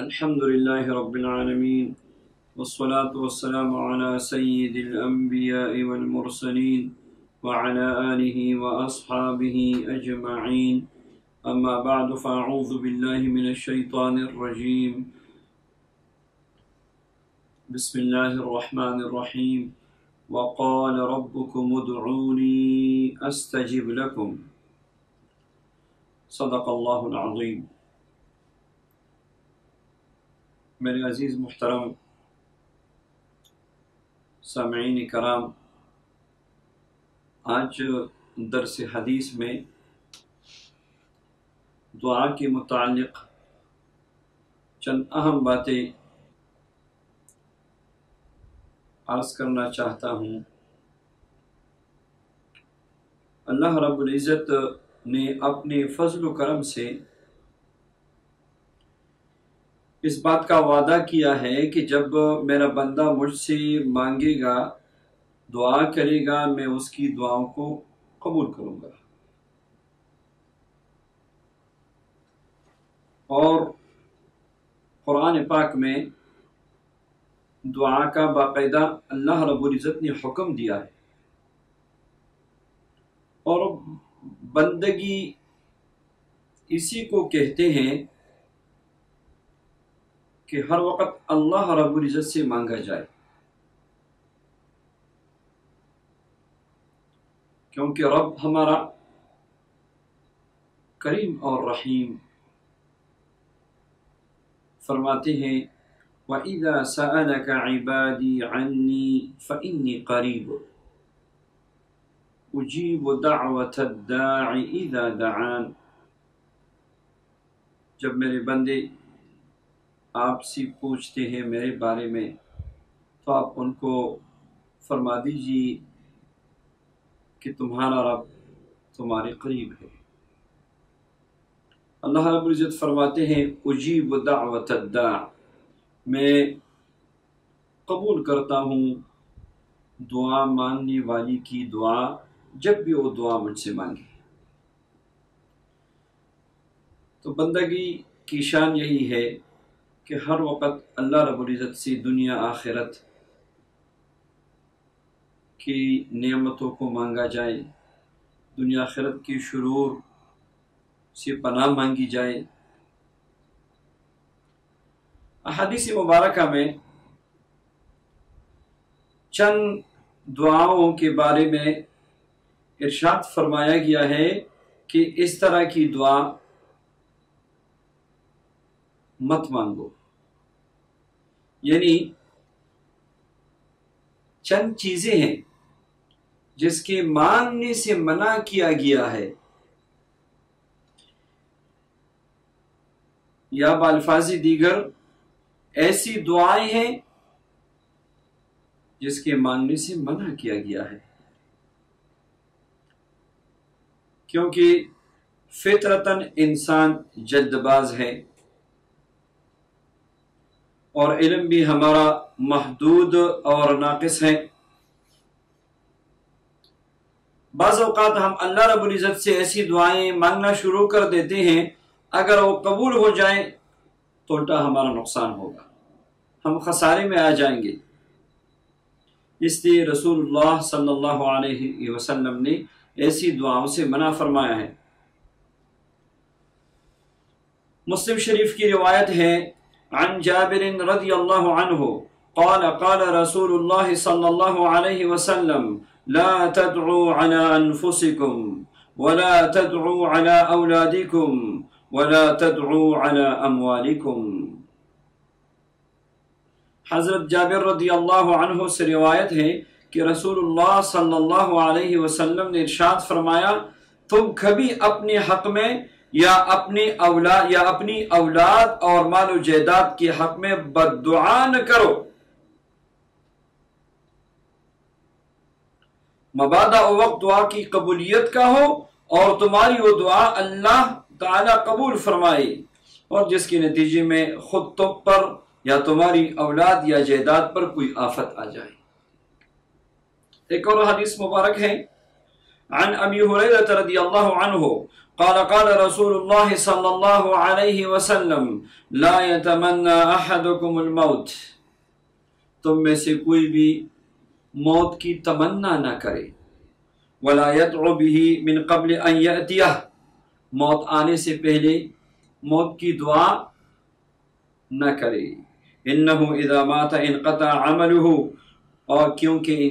الحمد لله رب العالمين والصلاة والسلام على سيد الأنبياء والمرسلين وعلى آله وأصحابه أجمعين أما بعد فأعوذ بالله من الشيطان الرجيم بسم الله الرحمن الرحيم وقال ربكم ادعوني أستجب لكم صدق الله العظيم۔ میرے عزیز محترم سامعین کرام، آج درس حدیث میں دعا کے متعلق چند اہم باتیں عرض کرنا چاہتا ہوں۔ اللہ رب العزت نے اپنے فضل و کرم سے اس بات کا وعدہ کیا ہے کہ جب میرا بندہ مجھ سے مانگے گا، دعا کرے گا، میں اس کی دعاؤں کو قبول کروں گا۔ اور قرآن پاک میں دعا کا باقاعدہ اللہ رب العزت نے حکم دیا ہے، اور بندگی اسی کو کہتے ہیں کہ ہر وقت اللہ رب العزت سے مانگا جائے، کیونکہ رب ہمارا کریم اور رحیم فرماتے ہیں وَإِذَا سَأَلَكَ عِبَادِي عَنِّي فَإِنِّي قَرِيبٌ أُجِيبُ دَعْوَةَ الدَّاعِ إِذَا دَعَانِ۔ جب میرے بندے آپ سے پوچھتے ہیں میرے بارے میں تو آپ ان کو فرما دیجیے کہ تمہارا رب تمہارے قریب ہے۔ اللہ رب العزت فرماتے ہیں اجیب دعوت الداع، میں قبول کرتا ہوں دعا مانگنے والی کی دعا جب بھی وہ دعا مجھ سے مانگے۔ تو بندگی کی شان یہی ہے کہ ہر وقت اللہ رب العزت سے دنیا آخرت کی نعمتوں کو مانگا جائے، دنیا آخرت کی شرور سے پناہ مانگی جائے۔ حدیث مبارکہ میں چند دعاؤں کے بارے میں ارشاد فرمایا گیا ہے کہ اس طرح کی دعا مت مانگو، یعنی چند چیزیں ہیں جس کے مانگنے سے منع کیا گیا ہے، یا بالفاظ دیگر ایسی دعائیں ہیں جس کے مانگنے سے منع کیا گیا ہے، کیونکہ فطرتاً انسان جلد باز ہے اور علم بھی ہمارا محدود اور ناقص ہے۔ بعض اوقات ہم اللہ رب العزت سے ایسی دعائیں مانگنا شروع کر دیتے ہیں، اگر وہ قبول ہو جائیں تو الٹا ہمارا نقصان ہوگا، ہم خسارے میں آ جائیں گے۔ اس لیے رسول اللہ صلی اللہ علیہ وسلم نے ایسی دعاؤں سے منع فرمایا ہے۔ مسلم شریف کی روایت ہے عن جابر رضی اللہ عنہ قال قال رسول اللہ صلی اللہ علیہ وسلم لا تدعوا على انفسکم ولا تدعوا على اولادکم ولا تدعوا على اموالکم۔ حضرت جابر رضی اللہ عنہ سے روایت ہے کہ رسول اللہ صلی اللہ علیہ وسلم نے ارشاد فرمایا تم کبھی اپنے حق میں یا اپنی اولاد اور مال و جائیداد کے حق میں بد دعا نہ کرو، مبادا وقت دعا کی قبولیت کا ہو اور تمہاری وہ دعا اللہ تعالی قبول فرمائے، اور جس کے نتیجے میں خود تم پر یا تمہاری اولاد یا جائیداد پر کوئی آفت آ جائے۔ ایک اور حدیث مبارک ہے عن ابی ہریرہ رضی اللہ عنہ قال قال رسول اللہ صلی اللہ علیہ وسلم لا يتمنى احدكم الموت، تم میں سے کوئی بھی موت کی تمنا نہ کرے، ولا يدعو به من قبل ان يأتيه، موت آنے سے پہلے موت کی دعا نہ کرے، انه اذا مات انقطع عمله، اور کیونکہ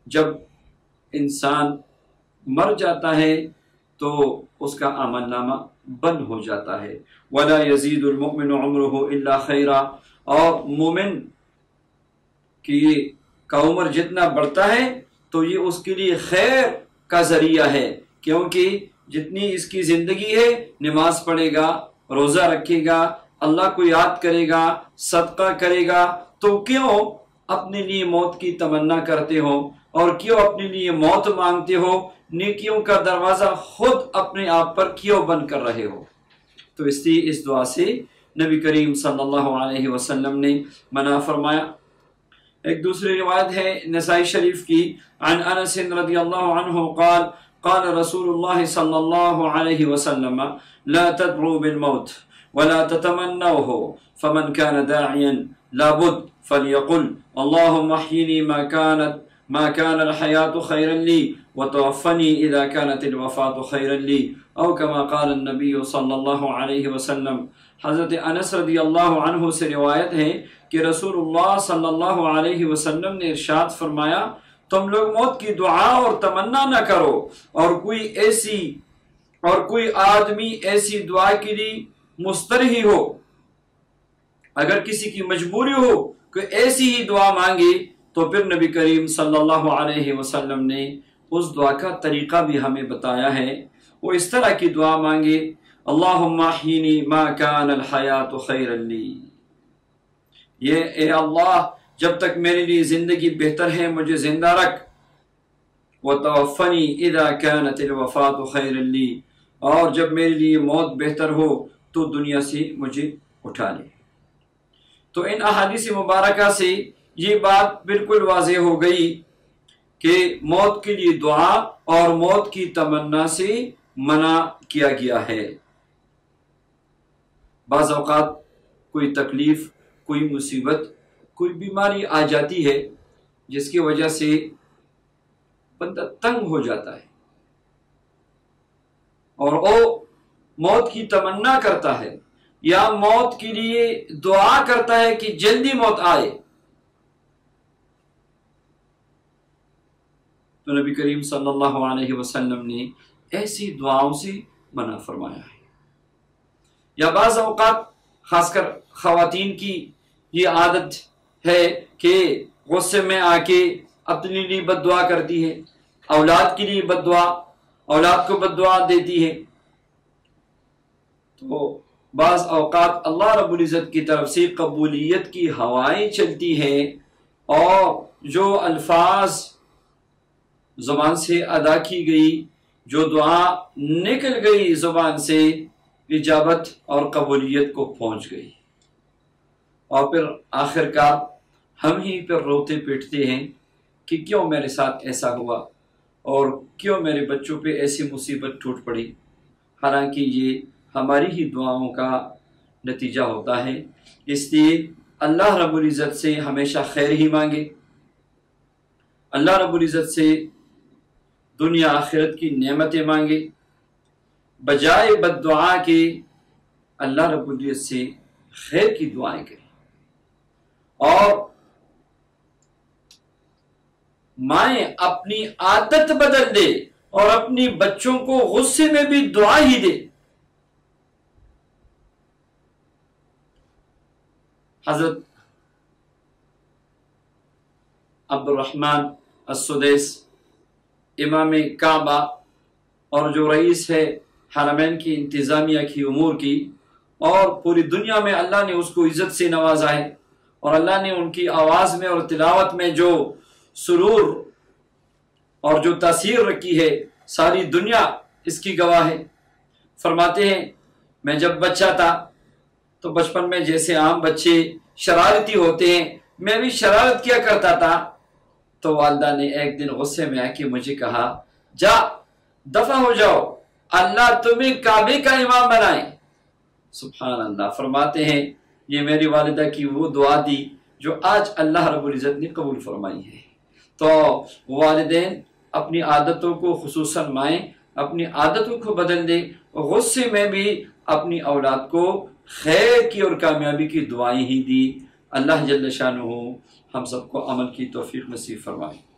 جب انسان مر جاتا ہے تو اس کا عمل نامہ بند ہو جاتا ہے، ولا يزيد المؤمن عمره الا خيرا، اور مومن کی عمر جتنا بڑھتا ہے تو یہ اس کے لیے خیر کا ذریعہ ہے، کیونکہ جتنی اس کی زندگی ہے نماز پڑھے گا، روزہ رکھے گا، اللہ کو یاد کرے گا، صدقہ کرے گا، تو کیوں اپنے لیے موت کی تمنا کرتے ہو اور کیوں اپنے لیے موت مانگتے ہو؟ نیکیوں کا دروازہ خود اپنے آپ پر کیوں بند کر رہے ہو؟ تو اس لیے اس دعا سے نبی کریم صلی اللہ علیہ وسلم نے منع فرمایا۔ ایک دوسری روایت ہے نسائی شریف کی، عن انس رضی اللہ عنہ قال قال رسول اللہ صلی اللہ علیہ وسلم لا تدعوا بالموت ولا تتمنوه فمن كان داعيا لابد فليقل اللهم احيني ما كان الحياة خيرا لي وتوفني اذا كانت الوفاة خيرا لي، او كما قال النبي صلی اللہ علیہ وسلم۔ حضرت انس رضی اللہ عنہ سے روایت ہے کہ رسول اللہ صلی اللہ علیہ وسلم نے ارشاد فرمایا، تم لوگ موت کی دعا اور تمنا نہ کرو، اور کوئی آدمی ایسی دعا کے لیے مسترحی ہو، اگر کسی کی مجبوری ہو کہ ایسی ہی دعا مانگے، تو پھر نبی کریم صلی اللہ علیہ وسلم نے اس دعا کا طریقہ بھی ہمیں بتایا ہے۔ وہ اس طرح کی دعا مانگے، اللہم احیینی ما کان الحیات خیرا لی، یہ اے اللہ جب تک میرے لیے زندگی بہتر ہے مجھے زندہ رکھ، وتوفنی اذا کانت الوفاة خیرا لی، اور جب میرے لیے موت بہتر ہو تو دنیا سے مجھے اٹھا لے۔ تو ان احادیث مبارکہ سے یہ بات بالکل واضح ہو گئی کہ موت کے لیے دعا اور موت کی تمنا سے منع کیا گیا ہے۔ بعض اوقات کوئی تکلیف، کوئی مصیبت، کوئی بیماری آ جاتی ہے جس کی وجہ سے بندہ تنگ ہو جاتا ہے اور وہ موت کی تمنا کرتا ہے یا موت کے لیے دعا کرتا ہے کہ جلدی موت آئے، تو نبی کریم صلی اللہ علیہ وسلم نے ایسی دعاؤں سے منع فرمایا ہے۔ یا بعض اوقات خاص کر خواتین کی یہ عادت ہے کہ غصے میں آ کے اپنے لیے بد دعا کرتی ہے، اولاد کے لیے بد دعا، اولاد کو بد دعا دیتی ہے۔ تو بعض اوقات اللہ رب العزت کی طرف سے قبولیت کی ہوائیں چلتی ہیں، اور جو الفاظ زبان سے ادا کی گئی، جو دعا نکل گئی زبان سے، اجابت اور قبولیت کو پہنچ گئی، اور پھر آخر کار ہم ہی پھر روتے پیٹتے ہیں کہ کیوں میرے ساتھ ایسا ہوا اور کیوں میرے بچوں پہ ایسی مصیبت ٹوٹ پڑی، حالانکہ یہ ہماری ہی دعاؤں کا نتیجہ ہوتا ہے۔ اس لیے اللہ رب العزت سے ہمیشہ خیر ہی مانگے، اللہ رب العزت سے دنیا آخرت کی نعمتیں مانگے، بجائے بد دعا کے اللہ رب العزت سے خیر کی دعائیں کریں۔ اور مائیں اپنی عادت بدل دے اور اپنی بچوں کو غصے میں بھی دعا ہی دے۔ حضرت عبد الرحمن السدیس، امام کعبہ اور جو رئیس ہے حرمین کی انتظامیہ کی امور کی، اور پوری دنیا میں اللہ نے اس کو عزت سے نوازا ہے، اور اللہ نے ان کی آواز میں اور تلاوت میں جو سرور اور جو تاثیر رکھی ہے ساری دنیا اس کی گواہ ہے۔ فرماتے ہیں میں جب بچہ تھا تو بچپن میں جیسے عام بچے شرارتی ہوتے ہیں میں بھی شرارت کیا کرتا تھا، تو والدہ نے ایک دن غصے میں آ کے مجھے کہا جا دفع ہو جاؤ، اللہ تمہیں کعبے کا امام بنائے۔ سبحان اللہ۔ فرماتے ہیں یہ میری والدہ کی وہ دعا دی جو آج اللہ رب العزت نے قبول فرمائی ہے۔ تو والدین اپنی عادتوں کو، خصوصاً مائیں اپنی عادتوں کو بدل دیں، غصے میں بھی اپنی اولاد کو خیر کی اور کامیابی کی دعائیں ہی دی۔ اللہ جل شانہ ہم سب کو عمل کی توفیق نصیب فرمائے۔